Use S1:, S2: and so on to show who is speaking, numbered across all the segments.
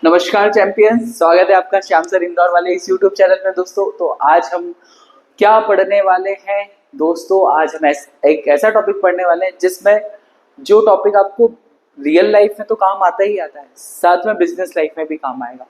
S1: नमस्कार चैंपियंस, स्वागत है आपका श्याम सर इंदौर वाले इस यूट्यूब चैनल में। दोस्तों तो आज हम क्या पढ़ने वाले हैं दोस्तों, आज हम एक ऐसा टॉपिक पढ़ने वाले हैं जिसमें जो टॉपिक आपको रियल लाइफ में तो काम आता ही आता है, साथ में बिजनेस लाइफ में भी काम आएगा,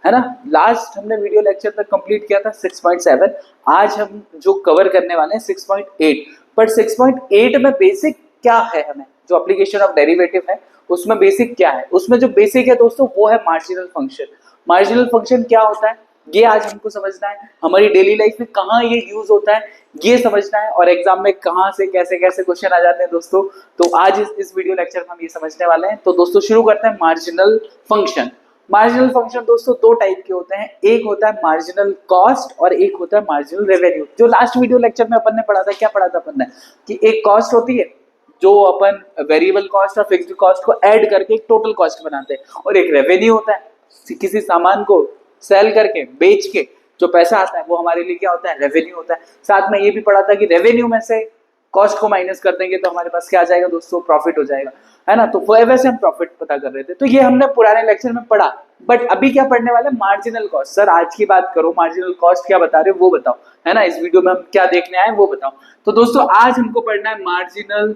S1: है ना। लास्ट हमने वीडियो लेक्चर तक कंप्लीट किया था 6.7। आज हम जो कवर करने वाले हैं 6.8। पर 6.8 में बेसिक क्या है, हमें जो एप्लीकेशन ऑफ डेरिवेटिव है उसमें बेसिक क्या है, उसमें जो बेसिक है दोस्तों वो है मार्जिनल फंक्शन। मार्जिनल फंक्शन क्या होता है ये आज हमको समझना है, हमारी डेली लाइफ में कहाँ ये यूज होता है ये समझना है, और एग्जाम में कहाँ से कैसे कैसे क्वेश्चन आ जाते हैं दोस्तों। तो आज इस वीडियो लेक्चर में हम ये समझने वाले हैं। तो दोस्तों शुरू करते हैं मार्जिनल फंक्शन। मार्जिनल फंक्शन दोस्तों दो टाइप के होते हैं, एक होता है मार्जिनल कॉस्ट और एक होता है मार्जिनल रेवेन्यू। जो लास्ट वीडियो लेक्चर में अपन ने पढ़ा था, क्या पढ़ा था अपन ने कि एक कॉस्ट होती है जो अपन वेरिएबल कॉस्ट और फिक्स्ड कॉस्ट को ऐड करके एक टोटल कॉस्ट बनाते हैं, और एक रेवेन्यू होता है किसी सामान को सेल करके बेच के जो पैसा आता है वो हमारे लिए क्या होता है, रेवेन्यू होता है। साथ में ये भी पढ़ा था कि रेवेन्यू में से कॉस्ट को माइनस कर देंगे तो हमारे पास क्या आ जाएगा दोस्तों, प्रॉफिट हो जाएगा, है ना। तो वैसे हम प्रॉफिट पता कर रहे थे, तो ये हमने पुराने लेक्चर में पढ़ा। बट अभी क्या पढ़ने वाले, मार्जिनल कॉस्ट। सर आज की बात करो, मार्जिनल कॉस्ट क्या बता रहे हो वो बताओ, है ना। इस वीडियो में हम क्या देखने आए वो बताओ। तो दोस्तों आज हमको पढ़ना है मार्जिनल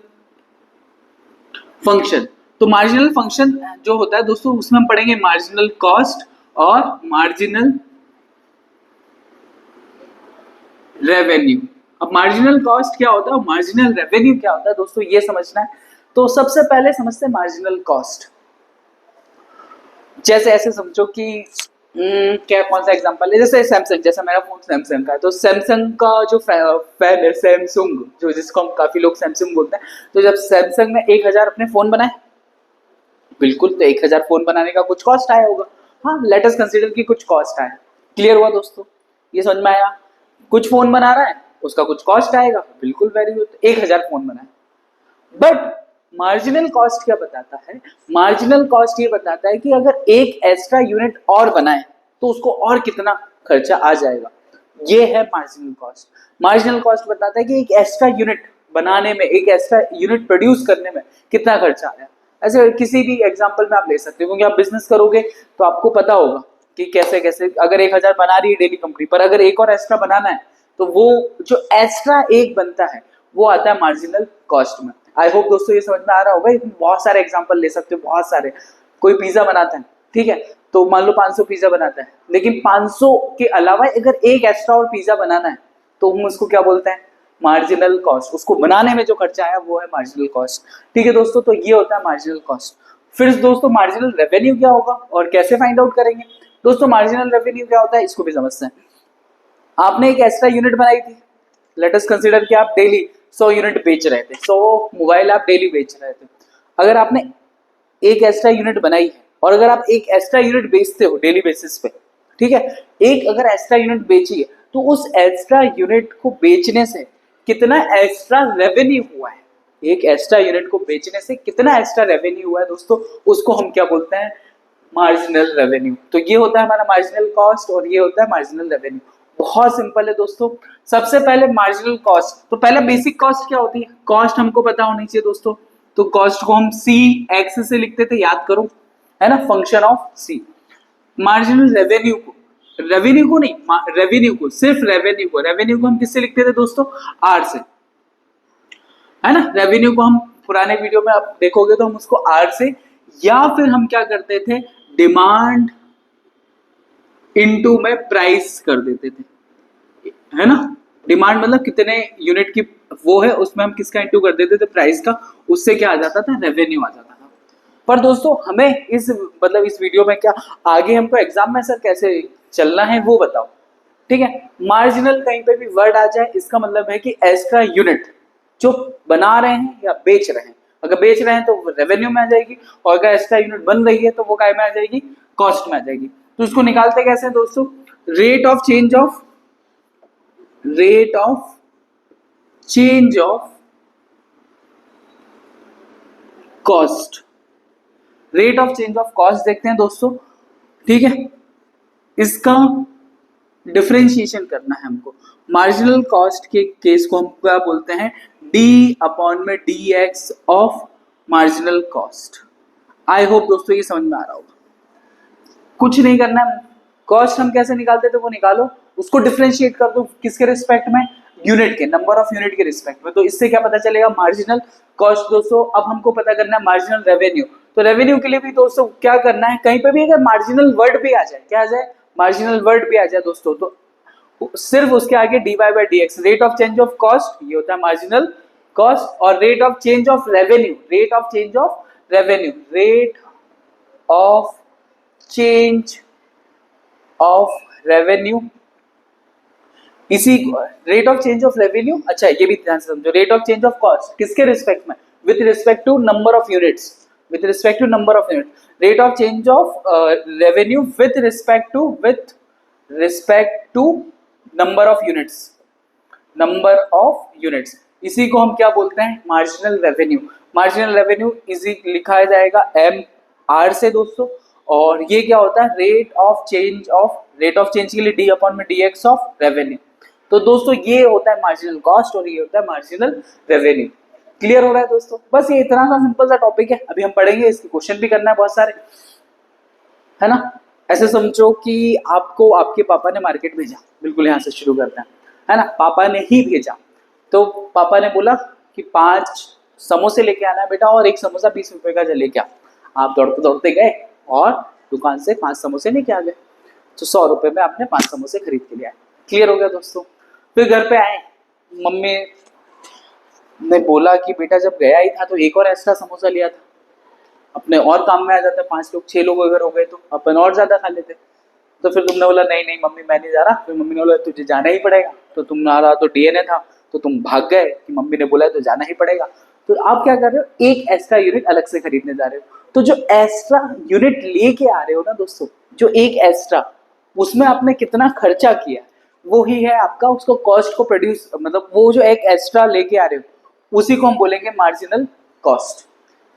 S1: फंक्शन। तो मार्जिनल फंक्शन जो होता है दोस्तों उसमें हम पढ़ेंगे मार्जिनल कॉस्ट और मार्जिनल रेवेन्यू। अब मार्जिनल कॉस्ट क्या होता है और मार्जिनल रेवेन्यू क्या होता है दोस्तों ये समझना है। तो सबसे पहले समझते हैं मार्जिनल कॉस्ट। जैसे ऐसे समझो कि क्या कौन सा एग्जांपल है, जैसे सैमसंग, जैसा मेरा फोन सैमसंग का है, तो सैमसंग का जो फैन है सैमसंग, जो जिसको हम काफी लोग सैमसंग बोलते हैं, तो जब सैमसंग ने 1000 अपने फोन बनाए, बिल्कुल, तो 1000 फोन बनाने का कुछ कॉस्ट आया होगा। हाँ, लेट अस कंसीडर कि कुछ कॉस्ट आया। क्लियर हुआ दोस्तों, ये समझ में आया। कुछ फोन बना रहा है उसका कुछ कॉस्ट आएगा, बिल्कुल वेरी गुड, 1000 फोन बनाए। बट मार्जिनल कॉस्ट क्या बताता है, मार्जिनल कॉस्ट ये बताता है कि अगर एक एक्स्ट्रा यूनिट और बनाए तो उसको और कितना खर्चा आ जाएगा, ये है मार्जिनल कॉस्ट। मार्जिनल कॉस्ट बताता है कि एक एक्स्ट्रा यूनिट बनाने में, एक एक्स्ट्रा यूनिट प्रोड्यूस करने में कितना खर्चा आया। ऐसे किसी भी एग्जांपल में आप ले सकते हो, क्योंकि आप बिजनेस करोगे तो आपको पता होगा कि कैसे कैसे, अगर 1000 बना रही है डेली कंपनी, पर अगर एक और एक्स्ट्रा बनाना है तो वो जो एक्स्ट्रा एक बनता है वो आता है मार्जिनल कॉस्ट में। आई होप दोस्तों ये समझ में आ रहा होगा। बहुत सारे एग्जांपल ले सकते हो, बहुत सारे। कोई पिज्जा बनाता है, ठीक है, तो मान लो 500 पिज्जा बनाता है, लेकिन 500 के अलावा अगर एक एक्स्ट्रा और पिज्जा बनाना है तो हम उसको क्या बोलते हैं, मार्जिनल कॉस्ट। उसको बनाने में जो खर्चा आया वो है मार्जिनल कॉस्ट। ठीक है दोस्तों, तो ये होता है मार्जिनल कॉस्ट। फिर दोस्तों मार्जिनल रेवेन्यू क्या होगा और कैसे फाइंड आउट करेंगे। दोस्तों मार्जिनल रेवेन्यू क्या होता है इसको भी समझते हैं। आपने एक एक्स्ट्रा यूनिट बनाई थी, लेट अस कंसीडर कि आप डेली 100 यूनिट बेच रहे थे, 100 मोबाइल आप डेली बेच रहे थे। अगर आपने एक एक्स्ट्रा यूनिट बनाई है और अगर आप एक एक्स्ट्रा यूनिट बेचते हो डेली बेसिस पे, ठीक है, एक अगर एक्स्ट्रा यूनिट बेची है तो उस एक्स्ट्रा यूनिट को बेचने से कितना एक्स्ट्रा रेवेन्यू हुआ है, एक एक्स्ट्रा यूनिट को बेचने से कितना एक्स्ट्रा रेवेन्यू हुआ है दोस्तों, उसको हम क्या बोलते हैं, मार्जिनल रेवेन्यू। तो ये होता है हमारा मार्जिनल कॉस्ट और ये होता है मार्जिनल रेवेन्यू। बहुत सिंपल है दोस्तों। सबसे पहले मार्जिनल कॉस्ट, तो पहले बेसिक कॉस्ट क्या होती है, कॉस्ट हमको पता होनी चाहिए दोस्तों। तो कॉस्ट को हम सी एक्स से लिखते थे, याद करो, है ना, function of C. Marginal revenue को, रेवेन्यू को नहीं, रेवेन्यू को, सिर्फ रेवेन्यू को, रेवेन्यू को हम किससे लिखते थे दोस्तों, आर से, है ना। रेवेन्यू को हम पुराने वीडियो में आप देखोगे तो हम उसको आर से, या फिर हम क्या करते थे, डिमांड इनटू में प्राइस कर देते थे, है ना। डिमांड मतलब कितने यूनिट की वो है, उसमें हम किसका इंटू कर देते थे, प्राइस का। उससे क्या आ जाता था, रेवेन्यू आ जाता था। पर दोस्तों हमें इस मतलब इस वीडियो में क्या, आगे हमको एग्जाम में सर कैसे चलना है वो बताओ, ठीक है। मार्जिनल कहीं पे भी वर्ड आ जाए इसका मतलब है कि एक्स्ट्रा यूनिट जो बना रहे हैं या बेच रहे हैं, अगर बेच रहे हैं तो रेवेन्यू में आ जाएगी, और अगर एक्स्ट्रा यूनिट बन रही है तो वो काय में आ जाएगी, कॉस्ट में आ जाएगी। तो इसको निकालते कैसे हैं दोस्तों, rate of change of, rate of change of cost, rate of change of cost देखते हैं दोस्तों, ठीक है। इसका डिफरेंशिएशन करना है हमको। मार्जिनल कॉस्ट के केस को हम क्या बोलते हैं, डी अपॉन में D x of marginal cost. I hope दोस्तों ये समझ में आ रहा होगा। कुछ नहीं करना है, कॉस्ट हम कैसे निकालते थे वो निकालो, उसको डिफरेंशिएट कर दो किसके रिस्पेक्ट में, यूनिट के, नंबर ऑफ यूनिट के रिस्पेक्ट में। तो इससे क्या पता चलेगा, मार्जिनल कॉस्ट। दोस्तों अब हमको पता करना है मार्जिनल रेवेन्यू। तो रेवेन्यू के लिए भी दोस्तों क्या करना है, कहीं पे भी अगर मार्जिनल वर्ड भी आ जाए, क्या आ जाए, मार्जिनल वर्ड भी आ जाए दोस्तों, तो सिर्फ उसके आगे dy by d x, rate of change of cost, ये होता है मार्जिनल कॉस्ट, और rate of change of revenue, rate of change of revenue, rate of change of revenue, इसी rate of change of revenue. अच्छा ये भी ध्यान से समझो, rate of change of cost किसके रिस्पेक्ट में, with respect to number of units, with respect to number of unit, rate of change of revenue with respect to number of units, number of units, इसी को हम क्या बोलते हैं, marginal revenue. Marginal revenue इजी लिखा जाएगा एम आर से दोस्तों, और ये क्या होता है, रेट ऑफ चेंज के लिए डी अपॉन में डी एक्स ऑफ रेवेन्यू। तो दोस्तों ये होता है मार्जिनल कॉस्ट और ये होता है मार्जिनल रेवेन्यू। क्लियर हो रहा है दोस्तों, बस ये इतना सा सिंपल सा टॉपिक है, अभी हम पढ़ेंगे, इसके क्वेश्चन भी करना है बहुत सारे, है ना। ऐसे समझो कि आपको आपके पापा ने मार्केट भेजा, बिल्कुल यहाँ से शुरू करते हैं, है ना, पापा ने ही भेजा। तो पापा ने बोला कि 5 समोसे लेके आना है बेटा, और एक समोसा 20 रुपए का लेके आ। आप दौड़ते दौड़ते गए और दुकान से 5 समोसे लेके आ गए, तो 100 रुपए में आपने 5 समोसे खरीद के लिए आए। क्लियर हो गया दोस्तों। फिर घर पे आए, मम्मी ने बोला कि बेटा जब गया ही था तो एक और एक्स्ट्रा समोसा लिया था, अपने और काम में आ जाता है, 5 लोग 6 लोग अगर हो गए तो अपन और ज्यादा खा लेते। तो फिर तुमने बोला नहीं नहीं मम्मी मैं नहीं जा रहा, फिर मम्मी ने बोला तुझे जाना ही पड़ेगा, तो तुम्हारा तो डीएनए था, तो तुम भाग गए कि मम्मी ने बोला है तो जाना ही पड़ेगा। तो आप क्या कर रहे हो, एक एक्स्ट्रा यूनिट अलग से खरीदने जा रहे हो। तो जो एक्स्ट्रा यूनिट लेके आ रहे हो ना दोस्तों, जो एक एक्स्ट्रा, उसमें आपने कितना खर्चा किया, वो ही है आपका उसको कॉस्ट को प्रोड्यूस, मतलब वो जो एक एक्स्ट्रा लेके आ रहे हो उसी को हम बोलेंगे मार्जिनल कॉस्ट।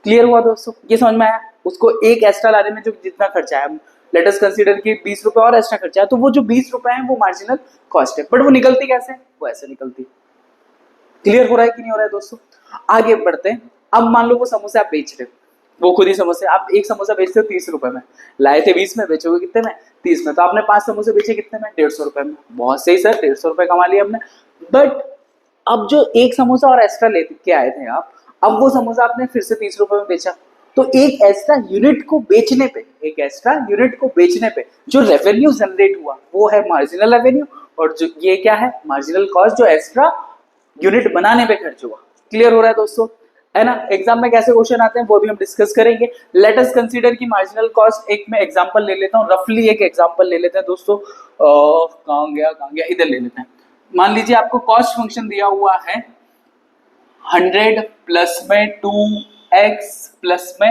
S1: क्लियर हुआ दोस्तों, ये समझ में आया, उसको एक एक्स्ट्रा लाने में जो जितना खर्चा है, लेट अस कंसीडर कि 20 रुपए और एक्स्ट्रा खर्चा है, तो वो जो 20 रुपए है वो मार्जिनल कॉस्ट है। बट वो निकलती कैसे, वो ऐसे निकलती। क्लियर हो रहा है कि नहीं हो रहा है दोस्तों। आगे बढ़ते हैं। अब मान लो वो समोसे आप बेच रहे हो, वो खुद ही समोसे, आप एक समोसा बेचते हो 30 रुपए में, लाए थे 20 में, बेचोगे कितने में, 30 में, तो आपने 5 समोसे बेचे कितने में, 150 रुपए में। बहुत सही सर, 150 रुपए कमा लिए हमने। बट अब जो एक समोसा और एक्स्ट्रा लेके आए थे आप, अब वो समोसा आपने फिर से 30 रुपए में बेचा, तो एक एक्स्ट्रा यूनिट को बेचने पे, एक एक्स्ट्रा यूनिट को बेचने पे जो रेवेन्यू जनरेट हुआ वो है मार्जिनल रेवेन्यू, और जो ये क्या है, मार्जिनल कॉस्ट, जो एक्स्ट्रा यूनिट बनाने पे खर्च हुआ। क्लियर हो रहा है दोस्तों, है ना। एग्जाम में कैसे क्वेश्चन आते हैं वो भी हम डिस्कस करेंगे। लेट अस कंसीडर की मार्जिनल कॉस्ट, एक मैं एग्जांपल ले लेता हूँ, रफली एक एग्जांपल ले लेते हैं दोस्तों। कहाँ गया, इधर ले लेते हैं। मान लीजिए आपको कॉस्ट फंक्शन दिया हुआ है 100 प्लस में 2x प्लस में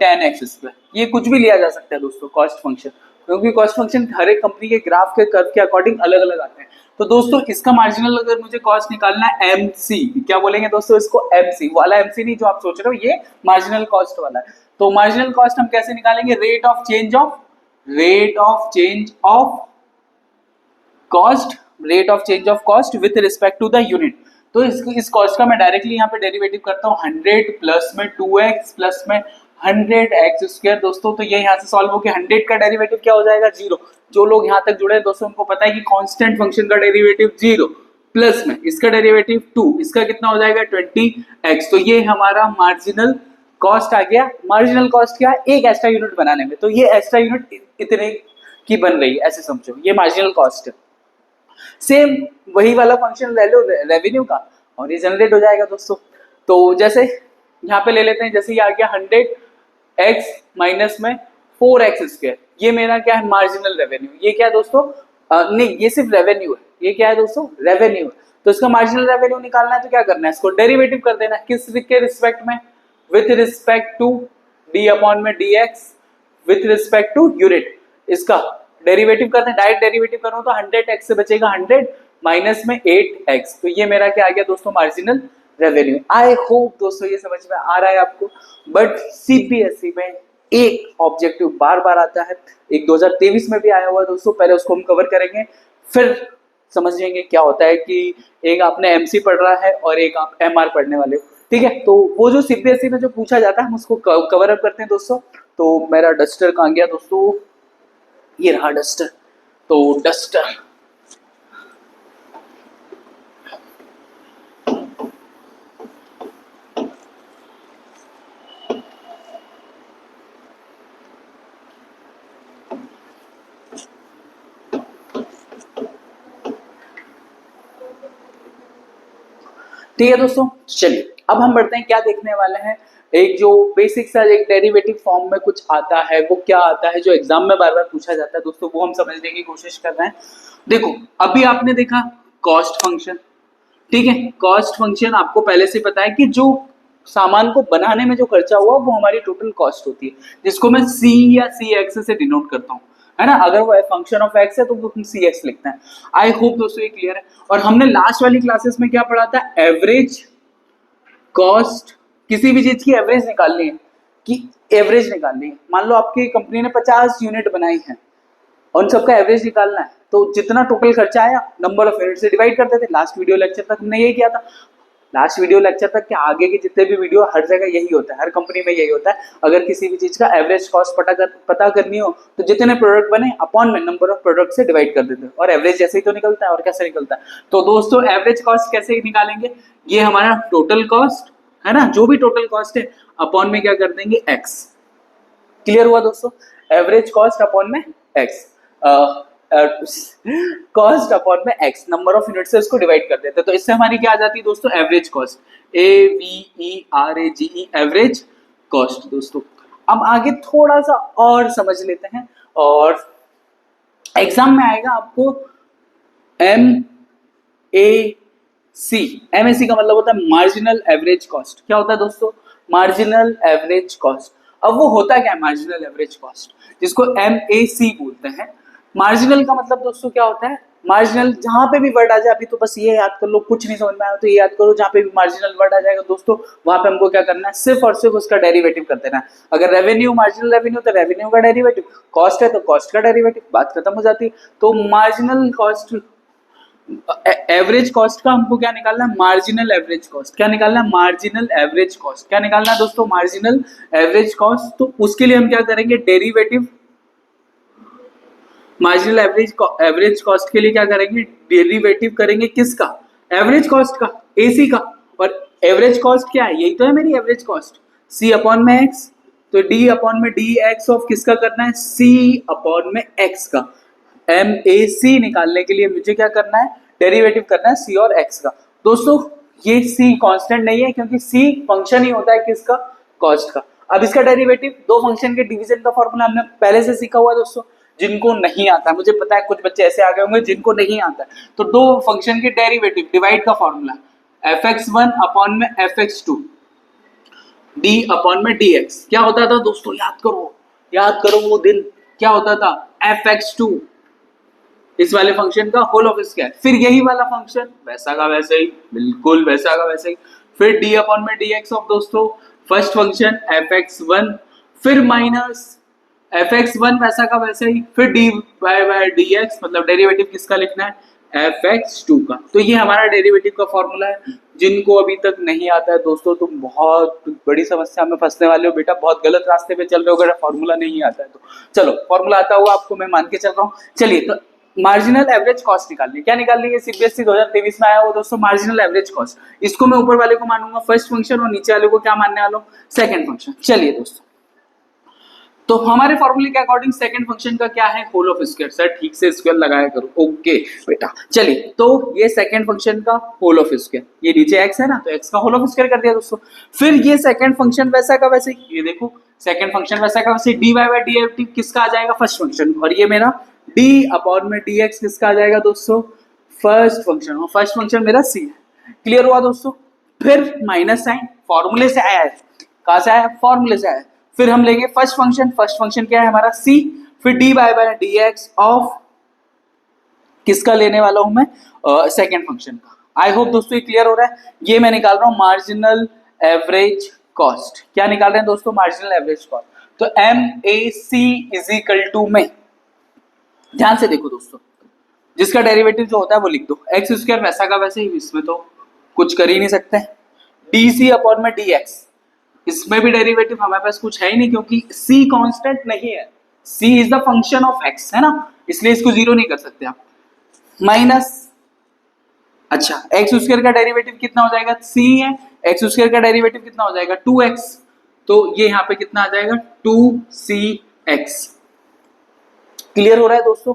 S1: 10x स्क्वायर, ये कुछ भी लिया जा सकता है दोस्तों कॉस्ट फंक्शन, क्योंकि कॉस्ट फंक्शन हर एक कंपनी के ग्राफ के कर्व के अकॉर्डिंग अलग अलग आते हैं। तो दोस्तों इसका मार्जिनल अगर मुझे कॉस्ट निकालना है MC, क्या बोलेंगे दोस्तों इसको, MC वाला, MC नहीं जो आप सोच रहे हो, ये मार्जिनल कॉस्ट वाला है। तो मार्जिनल कॉस्ट हम कैसे निकालेंगे, rate of change of cost, rate of change of cost with respect to the unit. तो इस कॉस्ट का मैं डायरेक्टली यहाँ पे डेरिवेटिव करता हूँ, 100 प्लस में 2x प्लस में 100x स्क्वायर दोस्तों। तो ये यहाँ से सॉल्व होकर 100 का डेरिवेटिव क्या हो जाएगा, 0। जो लोग यहाँ तक जुड़े हैं दोस्तों उनको पता है कि कांस्टेंट फंक्शन का डेरिवेटिव 0, प्लस में इसका डेरिवेटिव 2, इसका कितना हो जाएगा 20x। तो ये हमारा मार्जिनल कॉस्ट आ गया। मार्जिनल कॉस्ट क्या है, एक एक्स्ट्रा यूनिट बनाने में, तो ये एक्स्ट्रा यूनिट इतने की बन रही है, ऐसे समझो, ये मार्जिनल कॉस्ट है। सेम वही वाला फंक्शन ले लो रेवेन्यू का, और ये जनरेट हो जाएगा दोस्तों। तो जैसे यहाँ पे ले लेते हैं, जैसे ये आ गया 100x माइनस में 4x स्क्वायर, ये मेरा क्या है, मार्जिनल रेवेन्यू। ये क्या है दोस्तों, नहीं ये सिर्फ रेवेन्यू है, ये क्या है दोस्तों, रेवेन्यू है। तो इसका मार्जिनल रेवेन्यू निकालना है तो क्या करना है, इसको डेरिवेटिव कर देना है, किस के रिस्पेक्ट में, with respect to D upon में dx with respect to unit. इसका डेरिवेटिव करते हैं, डायरेक्ट डेरिवेटिव करो तो 100x से बचेगा 100 माइनस में 8x, तो ये मेरा क्या आ गया दोस्तों, मार्जिनल रेवेन्यू। आई होप दोस्तों ये समझ में आ रहा है आपको। बट सीपीएसई में एक ऑब्जेक्टिव बार बार आता है, एक 2023 में भी आया हुआ है दोस्तों, पहले उसको हम कवर करेंगे, फिर समझेंगे क्या होता है कि एक आपने एमसी पढ़ रहा है और एक आप एमआर पढ़ने वाले हो, ठीक है। तो वो जो सीपीएसई में जो पूछा जाता है हम उसको कवर अप करते हैं दोस्तों। तो मेरा डस्टर कहाँ गया दोस्तों, ये रहा डस्टर। तो डस्टर ठीक है दोस्तों, चलिए अब हम बढ़ते हैं, क्या देखने वाले हैं, एक जो बेसिक सा एक डेरिवेटिव फॉर्म में कुछ आता है, वो क्या आता है जो एग्जाम में बार बार पूछा जाता है दोस्तों, वो हम समझने की कोशिश कर रहे हैं। देखो अभी आपने देखा कॉस्ट फंक्शन, ठीक है, कॉस्ट फंक्शन आपको पहले से पता है कि जो सामान को बनाने में जो खर्चा हुआ वो हमारी टोटल कॉस्ट होती है, जिसको मैं सी या सी एक्स से डिनोट करता हूँ, है ना, अगर वो फंक्शन ऑफ एक्स है तो वो हम सी एक्स लिखते हैं। आई होप दोस्तों ये क्लियर है। और हमने लास्ट वाली क्लासेस में क्या पढ़ा था, एवरेज कॉस्ट, किसी भी चीज की एवरेज निकालनी है, कि एवरेज निकालनी है, मान लो आपकी कंपनी ने 50 यूनिट बनाई है और उन सबका एवरेज निकालना है, तो जितना टोटल खर्चा आया नंबर ऑफ यूनिट से डिवाइड करते थे। लास्ट वीडियो लेक्चर तक हमने यही किया था, लास्ट वीडियो लेक्चर तक के आगे के जितने भी वीडियो, हर जगह यही होता है, हर कंपनी में यही होता है, अगर किसी भी चीज का एवरेज कॉस्ट पता करनी हो तो जितने प्रोडक्ट बने अपॉन में नंबर ऑफ प्रोडक्ट से डिवाइड कर देते हैं, और एवरेज जैसे ही तो निकलता है, और कैसे निकलता है। तो दोस्तों एवरेज कॉस्ट कैसे निकालेंगे, ये हमारा टोटल कॉस्ट है ना, जो भी टोटल कॉस्ट है अपॉन में क्या कर देंगे एक्स। क्लियर हुआ दोस्तों, एवरेज कॉस्ट अपॉन में एक्स, कॉस्ट अपॉन में एक्स, नंबर ऑफ यूनिट से इसको डिवाइड कर देते हैं, तो इससे हमारी क्या आ जाती है दोस्तों, average cost, AVERAGE, average cost. दोस्तों अब आगे थोड़ा सा और समझ लेते हैं, और एग्जाम में आएगा आपको MAC का मतलब होता है मार्जिनल एवरेज कॉस्ट। क्या होता है दोस्तों, मार्जिनल एवरेज कॉस्ट। अब वो होता क्या है मार्जिनल एवरेज कॉस्ट, जिसको MAC बोलते हैं। मार्जिनल का मतलब दोस्तों क्या होता है, मार्जिनल जहां पे भी वर्ड आ जाए, अभी तो बस ये याद कर लो, कुछ नहीं समझ में आया तो ये याद करो, जहां पे भी मार्जिनल वर्ड आ जाएगा दोस्तों वहां पे हमको क्या करना है, सिर्फ और सिर्फ उसका डेरिवेटिव कर देना है। अगर रेवेन्यू, मार्जिनल रेवेन्यू, तो रेवेन्यू का डेरिवेटिव, कॉस्ट है तो कॉस्ट का डेरिवेटिव, बात खत्म हो जाती है। तो मार्जिनल कॉस्ट, एवरेज कॉस्ट का हमको क्या निकालना है, मार्जिनल एवरेज कॉस्ट। क्या निकालना है, मार्जिनल एवरेज कॉस्ट। क्या निकालना है दोस्तों, मार्जिनल एवरेज कॉस्ट। तो उसके लिए हम क्या करेंगे, डेरिवेटिव, मार्जिनल एवरेज कॉस्ट के लिए क्या करेंगे, डेरिवेटिव करेंगे किसका, एवरेज कॉस्ट का, AC का। और एवरेज कॉस्ट क्या है, यही तो है मेरी एवरेज कॉस्ट, C अपॉन में एक्स। तो D अपॉन में DX ऑफ किसका करना है, C अपॉन में X का। MAC निकालने के लिए मुझे क्या करना है, डेरिवेटिव करना है C और X का। दोस्तों ये C कांस्टेंट नहीं है, क्योंकि C फंक्शन ही होता है किसका, कॉस्ट का। अब इसका डेरिवेटिव, दो फंक्शन के डिवीजन का फॉर्मूला हमने पहले से सीखा हुआ दोस्तों, जिनको नहीं आता, मुझे पता है कुछ बच्चे ऐसे आ गए होंगे जिनको नहीं आता, तो दो फंक्शन के डेरिवेटिव, डिवाइड का फॉर्मूला fx1 अपॉन में fx2, d अपॉन में dx। क्या होता था दोस्तों, याद करो वो दिन, क्या होता था, fx2 इस वाले फंक्शन का होल ऑफ स्क्वायर, फिर यही वाला फंक्शन वैसा का वैसा ही, बिल्कुल वैसा का वैसा ही, फिर d अपॉन में dx ऑफ दोस्तों फर्स्ट फंक्शन fx1, फिर माइनस fx1 वैसा का वैसा ही, फिर dy बाय dx, मतलब डेरिवेटिव किसका लिखना है, fx2 का। तो ये हमारा डेरिवेटिव का फॉर्मूला है। जिनको अभी तक नहीं आता है दोस्तों, तुम बहुत बड़ी समस्या में फंसने वाले हो बेटा, बहुत गलत रास्ते पे चल रहे हो अगर फॉर्मूला नहीं आता है तो। चलो फॉर्मूला आता हुआ आपको मैं मान के चल रहा हूँ। चलिए तो मार्जिनल एवरेज कॉस्ट निकालनी, क्या निकालनी है, CBSE 2023 में आया हो दोस्तों, मार्जिनल एवरेज कॉस्ट। इसको मैं ऊपर वाले को मानूंगा फर्स्ट फंक्शन, और नीचे वाले को क्या मानने वाला हूँ, सेकंड फंक्शन। चलिए दोस्तों, तो हमारे फॉर्मूले के अकॉर्डिंग सेकंड फंक्शन का क्या है, होल ऑफ स्क्वायर। सर ठीक से स्क्वायर लगाया करो, ओके बेटा। चलिए तो ये सेकंड फंक्शन का होल ऑफ स्क्वायर, ये नीचे x है ना, तो x का होल ऑफ स्क्वायर कर दिया दोस्तों। फिर ये सेकंड फंक्शन वैसा का वैसे, ये देखो सेकंड फंक्शन वैसा का वैसे, dy बाय df किसका आ जाएगा, फर्स्ट फंक्शन, और ये मेरा d अपॉन में dx किसका आ जाएगा दोस्तों, फर्स्ट फंक्शन, और फर्स्ट फंक्शन मेरा c है। क्लियर हुआ दोस्तों। फिर माइनस साइन फॉर्मूले से आया है, कहां से आया, फॉर्मूले से आया। फिर हम लेंगे फर्स्ट फंक्शन क्या है हमारा c, फिर d बाय dx ऑफ किसका लेने वाला हूं मैं, सेकंड फंक्शन का। आई होप दोस्तों ये क्लियर हो रहा है। ये मैं निकाल रहा हूं मार्जिनल एवरेज कॉस्ट। क्या निकाल रहे हैं दोस्तों, मार्जिनल एवरेज कॉस्ट। तो MAC इज इक्वल टू में, ध्यान से देखो दोस्तों, जिसका डेरिवेटिव जो होता है वो लिख दो, एक्स स्क्वायर वैसा का वैसे ही, इसमें तो कुछ कर ही नहीं सकते। DC अपॉन में dx, इसमें भी डेरिवेटिव हमारे पास कुछ है ही नहीं, क्योंकि c कांस्टेंट नहीं है, c is the function of x, है ना, इसलिए इसको जीरो नहीं कर सकते आप। माइनस, अच्छा एक्स स्क्वायर का डेरिवेटिव कितना हो जाएगा, सी है, एक्स स्क्वायर का डेरिवेटिव कितना हो जाएगा 2x, तो ये यहाँ पे कितना आ जाएगा 2cx। क्लियर हो रहा है दोस्तों?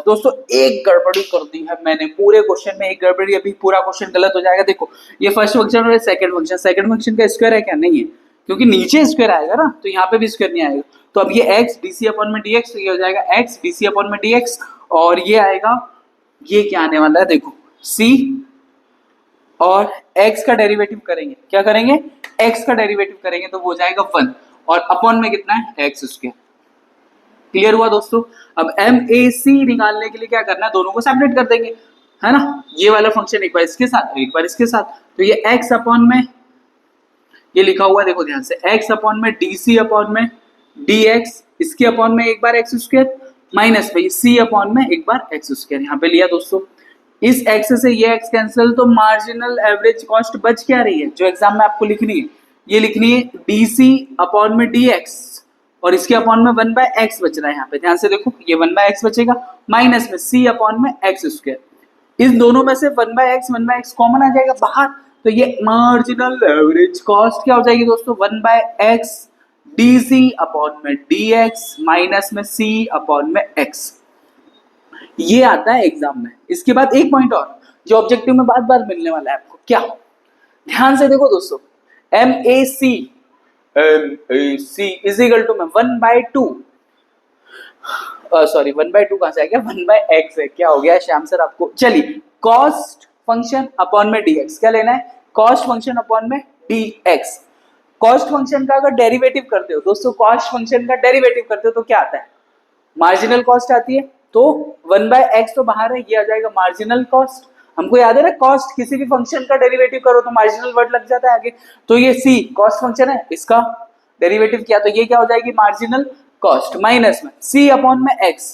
S1: दोस्तों एक गड़बड़ी कर दी है मैंने पूरे क्वेश्चन में, एक गड़बड़ी, अभी पूरा क्वेश्चन गलत हो जाएगा। देखो ये फर्स्ट फंक्शन और सेकंड फंक्शन, सेकंड फंक्शन का स्क्वायर है क्या, नहीं है, क्योंकि नीचे स्क्वायर आएगा ना, तो यहाँ पे भी स्क्वायर नहीं आएगा। तो अब ये x dc अपॉन में dx, तो ये हो जाएगा x dc अपॉन में dx, और ये आएगा, ये क्या आने वाला है देखो c, और x का डेरिवेटिव करेंगे, क्या करेंगे, x का डेरिवेटिव करेंगे तो वो हो जाएगा 1, और अपॉन में कितना है x स्क्वायर। क्लियर हुआ दोस्तों? अब MAC निकालने के लिए क्या करना है, दोनों को सेपरेट कर देंगे, है ना, ये वाला फंक्शन एक बार इसके साथ एक बार इसके साथ, तो ये x अपॉन में, ये लिखा हुआ है देखो ध्यान से, x अपॉन में dc अपॉन में dx, इसके अपॉन में एक बार x स्क्वायर, माइनस भाई c अपॉन में एक बार x स्क्वायर, यहाँ पे लिया दोस्तों। इस x से ये x कैंसिल, तो मार्जिनल एवरेज कॉस्ट बच क्या रही है, जो एग्जाम में आपको लिखनी है, ये लिखनी है dc अपॉन में dx, और इसके अपॉन में 1/x बच रहा है, यहाँ पे ध्यान से देखो, ये 1/x बचेगा, माइनस में c अपॉन में x स्क्वायर। इस दोनों में से 1/x कॉमन आ जाएगा बाहर, तो ये मार्जिनल एवरेज कॉस्ट क्या हो जाएगी दोस्तों, 1/x dc अपॉन में dx माइनस में c अपॉन में x। ये आता है एग्जाम में। इसके बाद एक पॉइंट और जो ऑब्जेक्टिव में बार बार मिलने वाला है आपको, क्या, ध्यान से देखो दोस्तों, MAC इज इक्वल टू में 1/2, सॉरी 1/2 कहां से आ गया, 1/x है, क्या हो गया श्याम सर आपको, चलिए कॉस्ट फंक्शन अपॉन में dx, क्या लेना है, कॉस्ट फंक्शन अपॉन में dx। कॉस्ट फंक्शन का अगर डेरिवेटिव करते हो दोस्तों, कॉस्ट फंक्शन का डेरिवेटिव करते हो तो क्या आता है, मार्जिनल कॉस्ट आती है, तो 1/x तो बाहर है, ये आ जाएगा मार्जिनल कॉस्ट। हमको याद है ना, कॉस्ट किसी भी फंक्शन का डेरिवेटिव करो तो मार्जिनल वर्ड लग जाता है आगे, तो ये c कॉस्ट फंक्शन है, इसका डेरिवेटिव किया तो ये क्या हो जाएगी मार्जिनल कॉस्ट, माइनस में c अपॉन में x,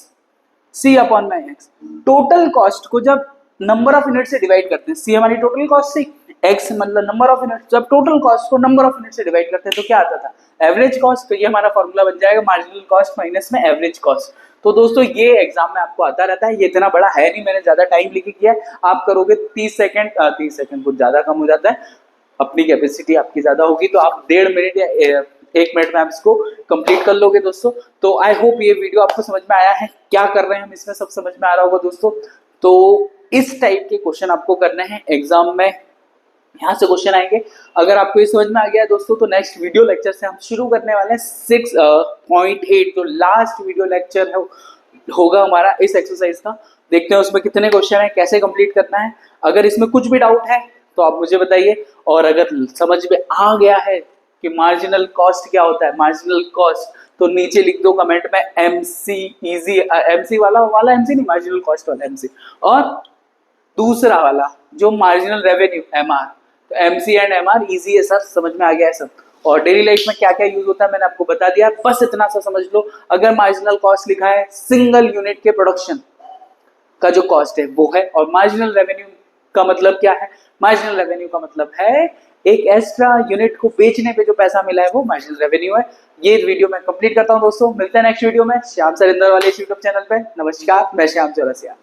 S1: c अपॉन में x। टोटल कॉस्ट को जब नंबर ऑफ यूनिट से डिवाइड करते हैं, c हमारी टोटल कॉस्ट थी, x मतलब नंबर ऑफ यूनिट, जब टोटल कॉस्ट को नंबर ऑफ यूनिट से डिवाइड करते हैं तो क्या आता था, एवरेज कॉस्ट। तो ये हमारा फॉर्मूला बन जाएगा मार्जिनल कॉस्ट माइनस में एवरेज कॉस्ट। तो दोस्तों ये एग्जाम में आपको आता रहता है, ये इतना बड़ा है नहीं, मैंने ज्यादा टाइम लेके किया है, आप करोगे 30 सेकंड कुछ ज्यादा कम हो जाता है, अपनी कैपेसिटी आपकी ज्यादा होगी तो आप 1.5 मिनट या 1 मिनट में आप इसको कंप्लीट कर लोगे दोस्तों। तो आई होप ये वीडियो आपको समझ में आया है, क्या कर रहे हैं हम इसमें सब समझ में आ रहा होगा दोस्तों। तो इस टाइप के क्वेश्चन आपको करने हैं एग्जाम में, यहाँ से क्वेश्चन आएंगे। अगर आपको ये समझ में आ गया है दोस्तों, तो नेक्स्ट वीडियो लेक्चर से हम शुरू करने वाले हैं 6.8, तो लास्ट वीडियो लेक्चर होगा हमारा इस एक्सरसाइज का। देखते हैं उसमें कितने क्वेश्चन है, कैसे कंप्लीट करना है। अगर इसमें कुछ भी डाउट है तो आप मुझे बताइए, और अगर समझ में आ गया है कि मार्जिनल कॉस्ट क्या होता है, मार्जिनल कॉस्ट, तो नीचे लिख दो कमेंट में MC इजी, MC वाला MC नहीं, मार्जिनल कॉस्ट वाला MC, और दूसरा वाला जो मार्जिनल रेवेन्यू MR, तो MC एंड MR इजी है सर, समझ में आ गया है सब। और डेली लाइफ में क्या क्या यूज होता है मैंने आपको बता दिया, बस इतना सा समझ लो। अगर मार्जिनल कॉस्ट लिखा है सिंगल यूनिट के प्रोडक्शन का जो कॉस्ट है वो है, और मार्जिनल रेवेन्यू का मतलब क्या है, मार्जिनल रेवेन्यू का मतलब है एक एक्स्ट्रा यूनिट को बेचने पे जो पैसा मिला है वो मार्जिनल रेवेन्यू है। ये वीडियो मैं कंप्लीट करता हूं दोस्तों, मिलते हैं नेक्स्ट वीडियो में श्याम सर इंदर वाले यूट्यूब चैनल पे। नमस्कार, मैं श्याम चौरसिया।